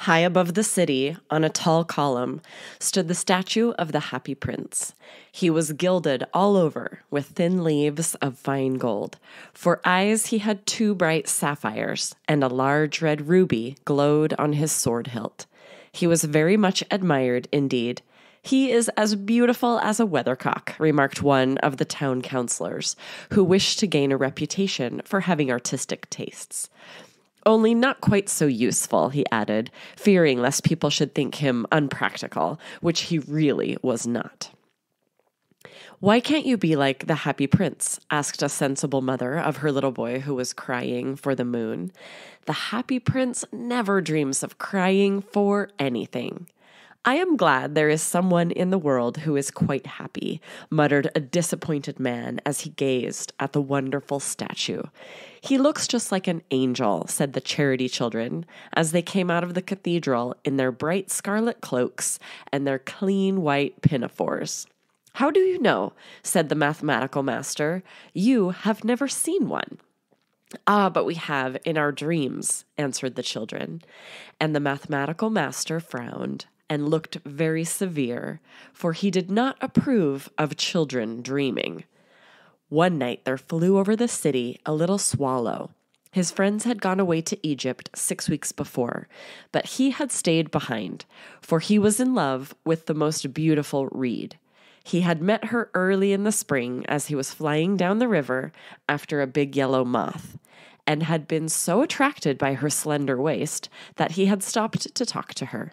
High above the city, on a tall column, stood the statue of the Happy Prince. He was gilded all over with thin leaves of fine gold. For eyes he had 2 bright sapphires, and a large red ruby glowed on his sword hilt. He was very much admired indeed. "He is as beautiful as a weathercock," remarked one of the town councillors, who wished to gain a reputation for having artistic tastes. "Only not quite so useful," he added, fearing lest people should think him unpractical, which he really was not. "Why can't you be like the Happy Prince?" asked a sensible mother of her little boy who was crying for the moon. "The Happy Prince never dreams of crying for anything." "I am glad there is someone in the world who is quite happy," muttered a disappointed man as he gazed at the wonderful statue. "He looks just like an angel," said the charity children, as they came out of the cathedral in their bright scarlet cloaks and their clean white pinafores. "How do you know?" said the mathematical master. "You have never seen one." "Ah, but we have in our dreams," answered the children. And the mathematical master frowned and looked very severe, for he did not approve of children dreaming. One night there flew over the city a little swallow. His friends had gone away to Egypt 6 weeks before, but he had stayed behind, for he was in love with the most beautiful reed. He had met her early in the spring as he was flying down the river after a big yellow moth, and had been so attracted by her slender waist that he had stopped to talk to her.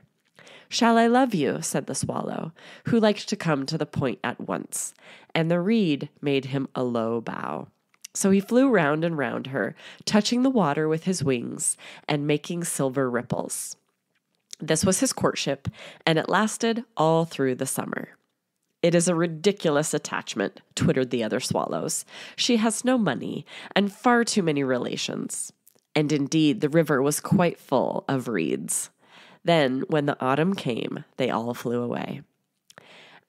"Shall I love you?" said the swallow, who liked to come to the point at once, and the reed made him a low bow. So he flew round and round her, touching the water with his wings and making silver ripples. This was his courtship, and it lasted all through the summer. "It is a ridiculous attachment," twittered the other swallows. "She has no money and far too many relations." And indeed, the river was quite full of reeds. Then, when the autumn came, they all flew away.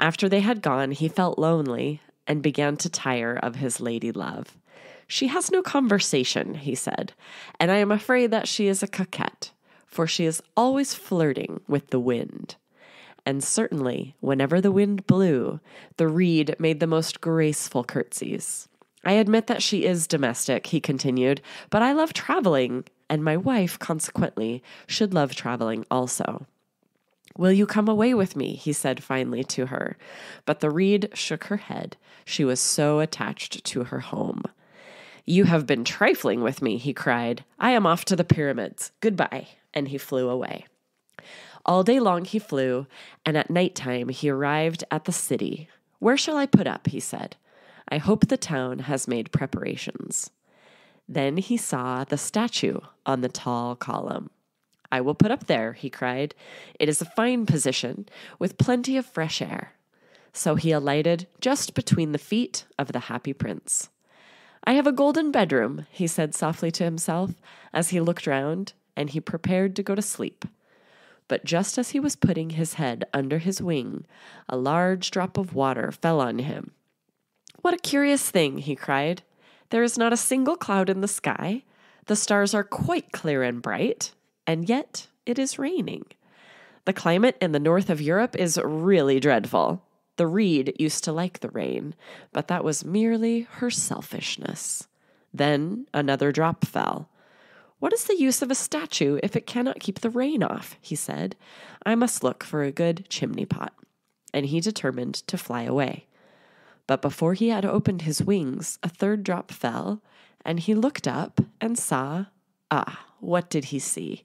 After they had gone, he felt lonely and began to tire of his lady love. "She has no conversation," he said, "and I am afraid that she is a coquette, for she is always flirting with the wind." And certainly, whenever the wind blew, the reed made the most graceful curtsies. "I admit that she is domestic," he continued, "but I love traveling, and my wife, consequently, should love traveling also." "Will you come away with me?" he said finally to her. But the reed shook her head. She was so attached to her home. "You have been trifling with me," he cried. "I am off to the pyramids. Goodbye." And he flew away. All day long he flew, and at night time he arrived at the city. "Where shall I put up?" he said. "I hope the town has made preparations." Then he saw the statue on the tall column. "I will put up there," he cried. "It is a fine position, with plenty of fresh air." So he alighted just between the feet of the Happy Prince. "I have a golden bedroom," he said softly to himself as he looked round, and he prepared to go to sleep. But just as he was putting his head under his wing, a large drop of water fell on him. "What a curious thing," he cried. "There is not a single cloud in the sky. The stars are quite clear and bright, and yet it is raining. The climate in the north of Europe is really dreadful." The reed used to like the rain, but that was merely her selfishness. Then another drop fell. "What is the use of a statue if it cannot keep the rain off?" he said. "I must look for a good chimney pot." And he determined to fly away. But before he had opened his wings, a third drop fell, and he looked up and saw, what did he see?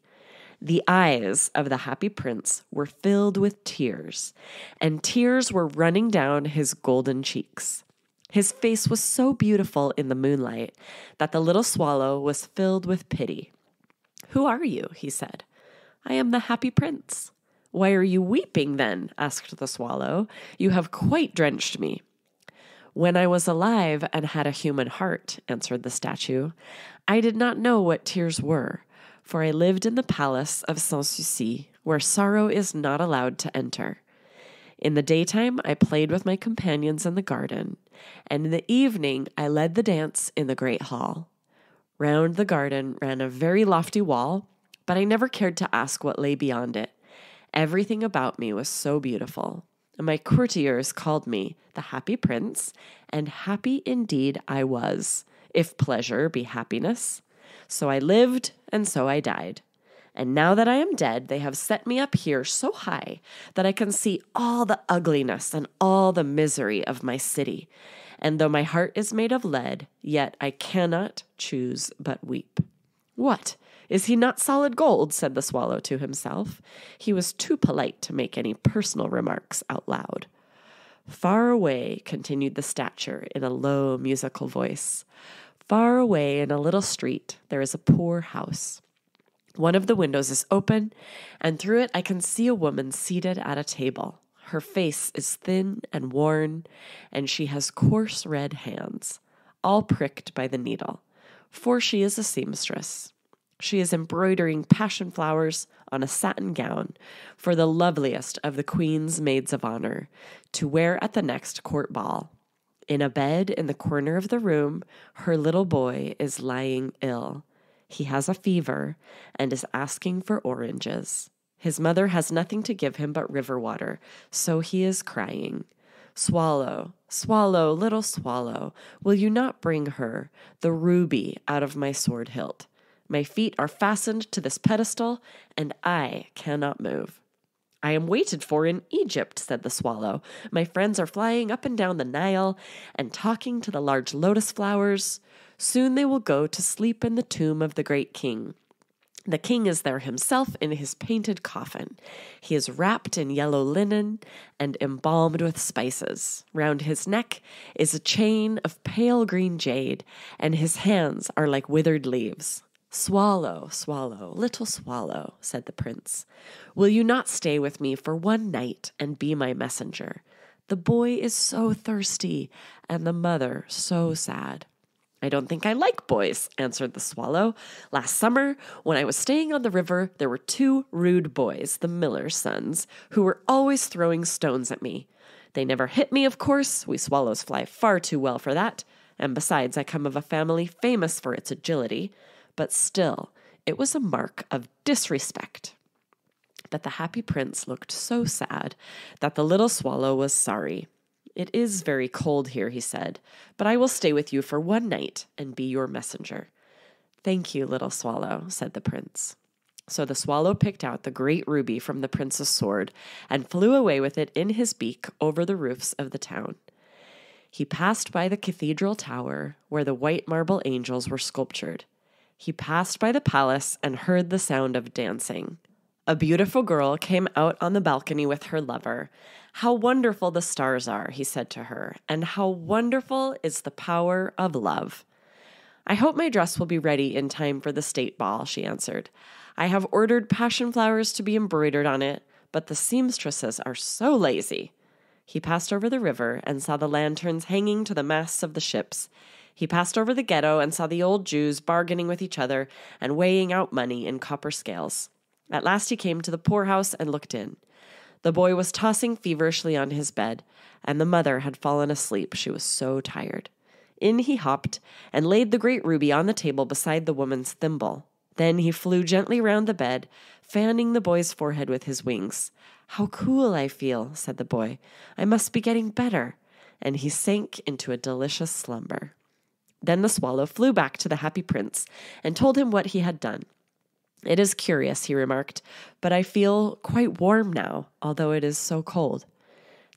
The eyes of the Happy Prince were filled with tears, and tears were running down his golden cheeks. His face was so beautiful in the moonlight that the little swallow was filled with pity. "Who are you?" he said. "I am the Happy Prince." "Why are you weeping then?" asked the swallow. "You have quite drenched me." "When I was alive and had a human heart," answered the statue, "I did not know what tears were, for I lived in the palace of Sans-Souci, where sorrow is not allowed to enter. In the daytime I played with my companions in the garden, and in the evening I led the dance in the great hall. Round the garden ran a very lofty wall, but I never cared to ask what lay beyond it. Everything about me was so beautiful. My courtiers called me the Happy Prince, and happy indeed I was, if pleasure be happiness. So I lived, and so I died. And now that I am dead, they have set me up here so high that I can see all the ugliness and all the misery of my city. And though my heart is made of lead, yet I cannot choose but weep. What? Is he not solid gold? Said the swallow to himself. He was too polite to make any personal remarks out loud. Far away, continued the statue in a low, musical voice. Far away in a little street, there is a poor house. One of the windows is open, and through it I can see a woman seated at a table. Her face is thin and worn, and she has coarse red hands, all pricked by the needle, for she is a seamstress. She is embroidering passion flowers on a satin gown for the loveliest of the Queen's maids of honor to wear at the next court ball. In a bed in the corner of the room, her little boy is lying ill. He has a fever and is asking for oranges. His mother has nothing to give him but river water, so he is crying. Swallow, swallow, little swallow, will you not bring her the ruby out of my sword hilt? My feet are fastened to this pedestal, and I cannot move. I am waited for in Egypt, said the swallow. My friends are flying up and down the Nile and talking to the large lotus flowers. Soon they will go to sleep in the tomb of the great king. The king is there himself in his painted coffin. He is wrapped in yellow linen and embalmed with spices. Round his neck is a chain of pale green jade, and his hands are like withered leaves. Swallow, swallow, little swallow, said the prince. Will you not stay with me for one night and be my messenger? The boy is so thirsty, and the mother so sad. I don't think I like boys, answered the swallow. Last summer, when I was staying on the river, there were 2 rude boys, the miller's sons, who were always throwing stones at me. They never hit me, of course. We swallows fly far too well for that. And besides, I come of a family famous for its agility. But still, it was a mark of disrespect. But the Happy Prince looked so sad that the little swallow was sorry. It is very cold here, he said, but I will stay with you for one night and be your messenger. Thank you, little swallow, said the prince. So the swallow picked out the great ruby from the prince's sword and flew away with it in his beak over the roofs of the town. He passed by the cathedral tower where the white marble angels were sculptured. He passed by the palace and heard the sound of dancing. A beautiful girl came out on the balcony with her lover. How wonderful the stars are, he said to her, and how wonderful is the power of love. I hope my dress will be ready in time for the state ball, she answered. I have ordered passion flowers to be embroidered on it, but the seamstresses are so lazy. He passed over the river and saw the lanterns hanging to the masts of the ships. He passed over the ghetto and saw the old Jews bargaining with each other and weighing out money in copper scales. At last he came to the poorhouse and looked in. The boy was tossing feverishly on his bed, and the mother had fallen asleep. She was so tired. In he hopped and laid the great ruby on the table beside the woman's thimble. Then he flew gently round the bed, fanning the boy's forehead with his wings. How cool I feel, said the boy. I must be getting better. And he sank into a delicious slumber. Then the swallow flew back to the Happy Prince and told him what he had done. It is curious, he remarked, but I feel quite warm now, although it is so cold.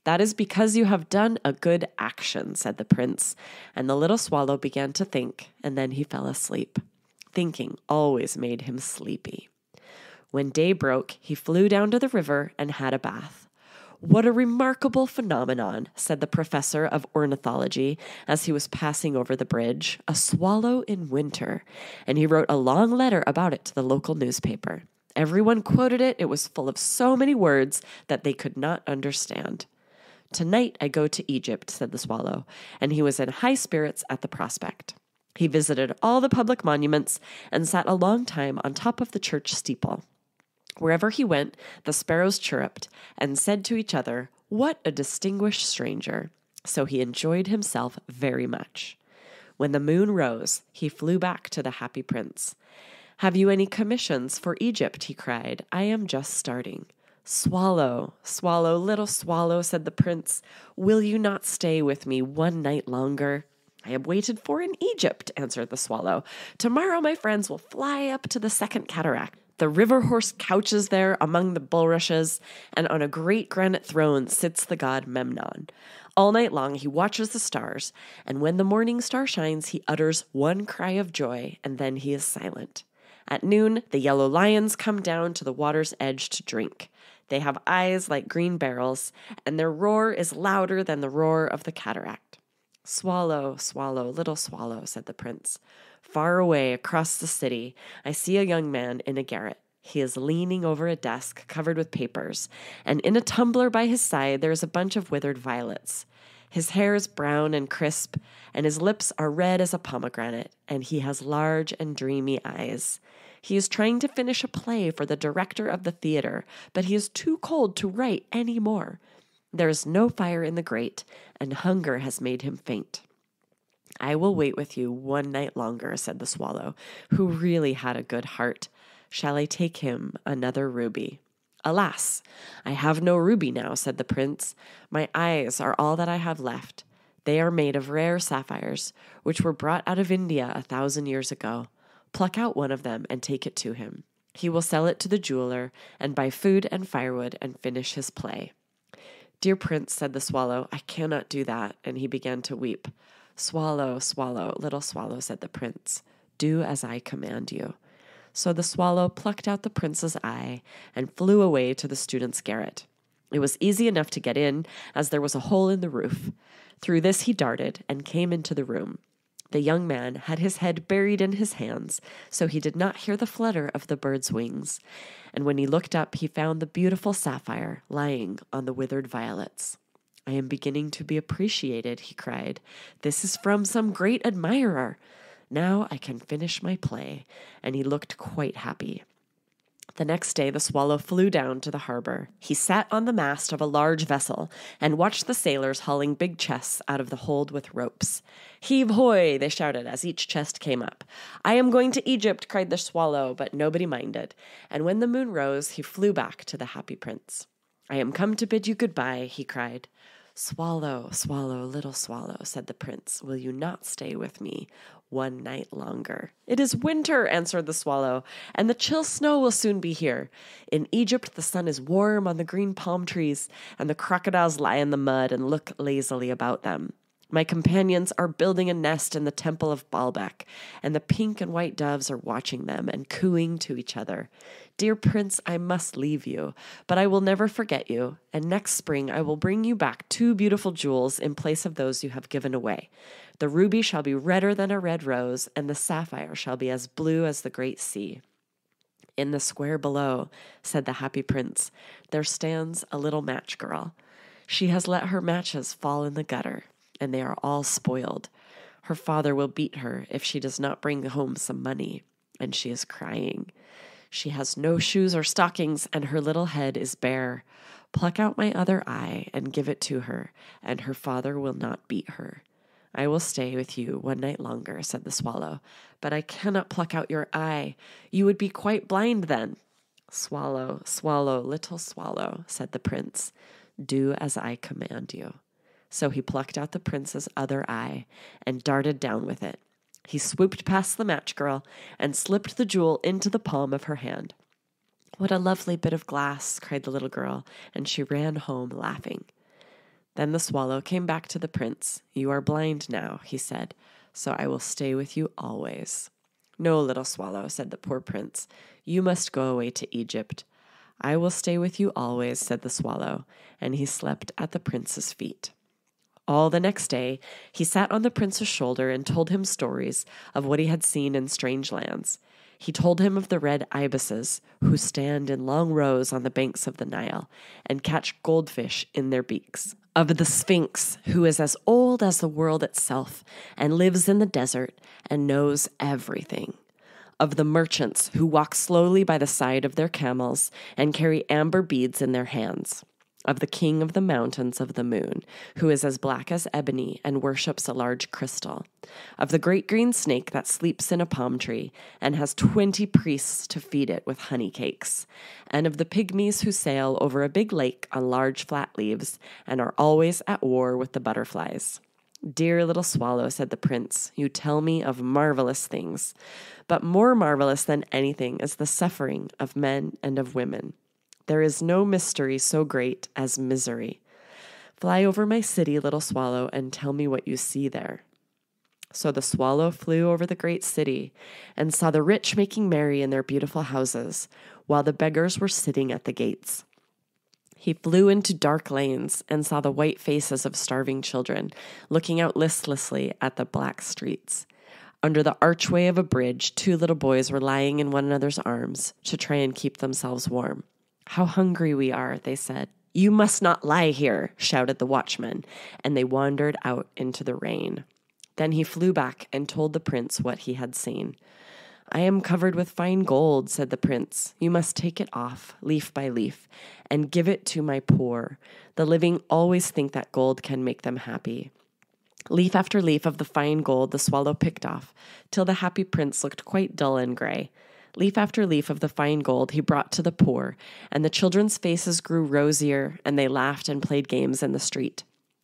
That is because you have done a good action, said the prince, and the little swallow began to think, and then he fell asleep. Thinking always made him sleepy. When day broke, he flew down to the river and had a bath. What a remarkable phenomenon, said the professor of ornithology as he was passing over the bridge, a swallow in winter, and he wrote a long letter about it to the local newspaper. Everyone quoted it. It was full of so many words that they could not understand. Tonight I go to Egypt, said the swallow, and he was in high spirits at the prospect. He visited all the public monuments and sat a long time on top of the church steeple. Wherever he went, the sparrows chirruped and said to each other, "What a distinguished stranger." So he enjoyed himself very much. When the moon rose, he flew back to the Happy Prince. "Have you any commissions for Egypt?" he cried. "I am just starting." "Swallow, swallow, little swallow," said the prince, "will you not stay with me one night longer?" "I am waited for in Egypt," answered the swallow. "Tomorrow my friends will fly up to the second cataract. The river horse couches there among the bulrushes, and on a great granite throne sits the god Memnon. All night long he watches the stars, and when the morning star shines, he utters one cry of joy, and then he is silent. At noon, the yellow lions come down to the water's edge to drink. They have eyes like green barrels, and their roar is louder than the roar of the cataract." "Swallow, swallow, little swallow," said the prince. "Far away across the city, I see a young man in a garret. He is leaning over a desk covered with papers, and in a tumbler by his side there is a bunch of withered violets. His hair is brown and crisp, and his lips are red as a pomegranate, and he has large and dreamy eyes. He is trying to finish a play for the director of the theater, but he is too cold to write any more. There is no fire in the grate, and hunger has made him faint." "I will wait with you one night longer," said the swallow, who really had a good heart. "Shall I take him another ruby?" "Alas, I have no ruby now," said the prince. "My eyes are all that I have left. They are made of rare sapphires, which were brought out of India 1,000 years ago. Pluck out one of them and take it to him. He will sell it to the jeweler and buy food and firewood and finish his play." "Dear prince," said the swallow, "I cannot do that," and he began to weep. "Swallow, swallow, little swallow," said the prince, "do as I command you." So the swallow plucked out the prince's eye and flew away to the student's garret. It was easy enough to get in, as there was a hole in the roof. Through this he darted and came into the room. The young man had his head buried in his hands, so he did not hear the flutter of the bird's wings. And when he looked up, he found the beautiful sapphire lying on the withered violets. "I am beginning to be appreciated," he cried. "This is from some great admirer. Now I can finish my play," and he looked quite happy. The next day the swallow flew down to the harbor. He sat on the mast of a large vessel and watched the sailors hauling big chests out of the hold with ropes. "Heave hoy!" they shouted as each chest came up. "I am going to Egypt," cried the swallow, but nobody minded. And when the moon rose, he flew back to the happy prince. "I am come to bid you goodbye," he cried. "Swallow, swallow, little swallow," said the prince, "will you not stay with me one night longer?" "It is winter," answered the swallow, "and the chill snow will soon be here. In Egypt the sun is warm on the green palm trees, and the crocodiles lie in the mud and look lazily about them. My companions are building a nest in the temple of Baalbek, and the pink and white doves are watching them and cooing to each other. Dear prince, I must leave you, but I will never forget you, and next spring I will bring you back 2 beautiful jewels in place of those you have given away. The ruby shall be redder than a red rose, and the sapphire shall be as blue as the great sea." "In the square below," said the happy prince, "there stands a little match girl. She has let her matches fall in the gutter, and they are all spoiled. Her father will beat her if she does not bring home some money, and she is crying. She has no shoes or stockings, and her little head is bare. Pluck out my other eye and give it to her, and her father will not beat her." "I will stay with you one night longer," said the swallow, "but I cannot pluck out your eye. You would be quite blind then." "Swallow, swallow, little swallow," said the prince, "do as I command you." So he plucked out the prince's other eye and darted down with it. He swooped past the match girl and slipped the jewel into the palm of her hand. "What a lovely bit of glass," cried the little girl, and she ran home laughing. Then the swallow came back to the prince. "You are blind now," he said, "so I will stay with you always." "No, little swallow," said the poor prince, "you must go away to Egypt." "I will stay with you always," said the swallow, and he slept at the prince's feet. All the next day, he sat on the prince's shoulder and told him stories of what he had seen in strange lands. He told him of the red ibises, who stand in long rows on the banks of the Nile and catch goldfish in their beaks. Of the Sphinx, who is as old as the world itself and lives in the desert and knows everything. Of the merchants who walk slowly by the side of their camels and carry amber beads in their hands. of the king of the mountains of the moon, who is as black as ebony and worships a large crystal, of the great green snake that sleeps in a palm tree and has 20 priests to feed it with honey cakes, and of the pygmies who sail over a big lake on large flat leaves and are always at war with the butterflies. Dear little swallow, said the prince, you tell me of marvelous things, but more marvelous than anything is the suffering of men and of women. There is no mystery so great as misery. Fly over my city, little swallow, and tell me what you see there. So the swallow flew over the great city and saw the rich making merry in their beautiful houses, while the beggars were sitting at the gates. He flew into dark lanes and saw the white faces of starving children looking out listlessly at the black streets. Under the archway of a bridge, 2 little boys were lying in one another's arms to try and keep themselves warm. How hungry we are, they said. You must not lie here, shouted the watchman, and they wandered out into the rain. Then he flew back and told the prince what he had seen. I am covered with fine gold, said the prince. You must take it off, leaf by leaf, and give it to my poor. The living always think that gold can make them happy. Leaf after leaf of the fine gold the swallow picked off, till the happy prince looked quite dull and gray. Leaf after leaf of the fine gold he brought to the poor, and the children's faces grew rosier, and they laughed and played games in the street.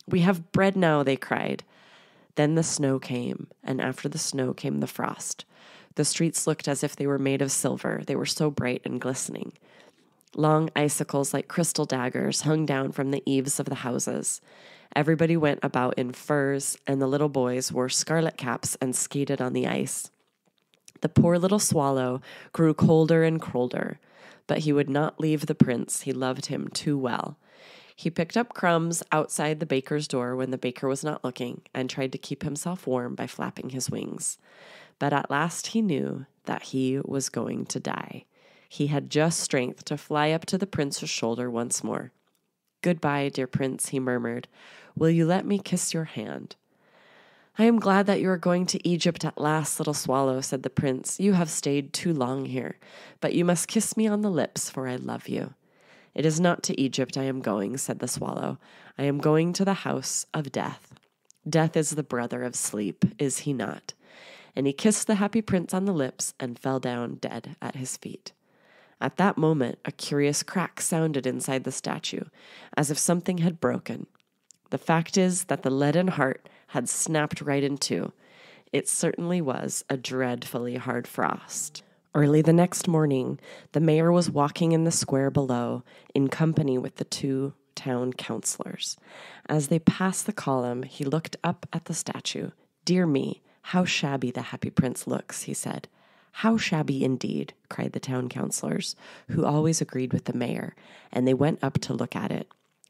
We have bread now, they cried. Then the snow came, and after the snow came the frost. The streets looked as if they were made of silver. They were so bright and glistening. Long icicles like crystal daggers hung down from the eaves of the houses. Everybody went about in furs, and the little boys wore scarlet caps and skated on the ice. The poor little swallow grew colder and colder, but he would not leave the prince. He loved him too well. He picked up crumbs outside the baker's door when the baker was not looking and tried to keep himself warm by flapping his wings. But at last he knew that he was going to die. He had just strength to fly up to the prince's shoulder once more. Goodbye, dear prince, he murmured. Will you let me kiss your hand? I am glad that you are going to Egypt at last, little swallow, said the prince. You have stayed too long here, but you must kiss me on the lips, for I love you. It is not to Egypt I am going, said the swallow. I am going to the house of death. Death is the brother of sleep, is he not? And he kissed the happy prince on the lips and fell down dead at his feet. At that moment, a curious crack sounded inside the statue, as if something had broken. The fact is that the leaden heart had snapped right in two. It certainly was a dreadfully hard frost. Early the next morning, the mayor was walking in the square below in company with the 2 town councilors. As they passed the column, he looked up at the statue. Dear me, how shabby the happy prince looks, he said. How shabby indeed, cried the town councilors, who always agreed with the mayor, and they went up to look at it.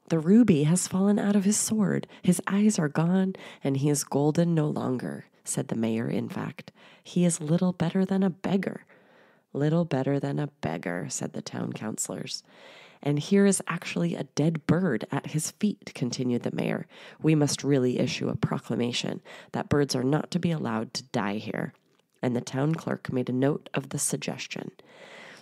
The ruby has fallen out of his sword, his eyes are gone, and he is golden no longer, said the mayor, in fact. He is little better than a beggar. Little better than a beggar, said the town councilors. And here is actually a dead bird at his feet, continued the mayor. We must really issue a proclamation that birds are not to be allowed to die here. And the town clerk made a note of the suggestion.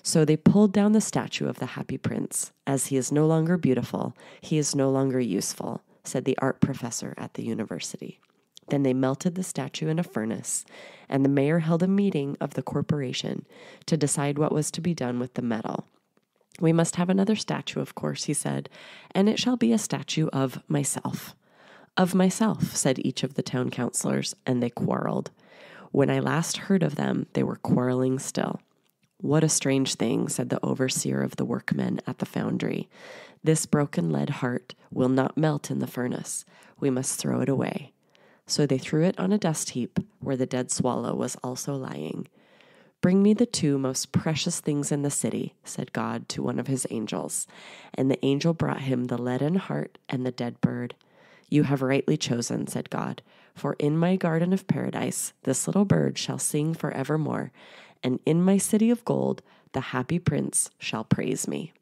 So they pulled down the statue of the happy prince. As he is no longer beautiful, he is no longer useful, said the art professor at the university. Then they melted the statue in a furnace, and the mayor held a meeting of the corporation to decide what was to be done with the metal. We must have another statue, of course, he said, and it shall be a statue of myself. Of myself, said each of the town councilors, and they quarreled. When I last heard of them, they were quarreling still. What a strange thing, said the overseer of the workmen at the foundry. This broken lead heart will not melt in the furnace. We must throw it away. So they threw it on a dust heap where the dead swallow was also lying. Bring me the 2 most precious things in the city, said God to one of his angels. And the angel brought him the leaden heart and the dead bird. You have rightly chosen, said God, for in my garden of paradise this little bird shall sing forevermore, and in my city of gold the happy prince shall praise me.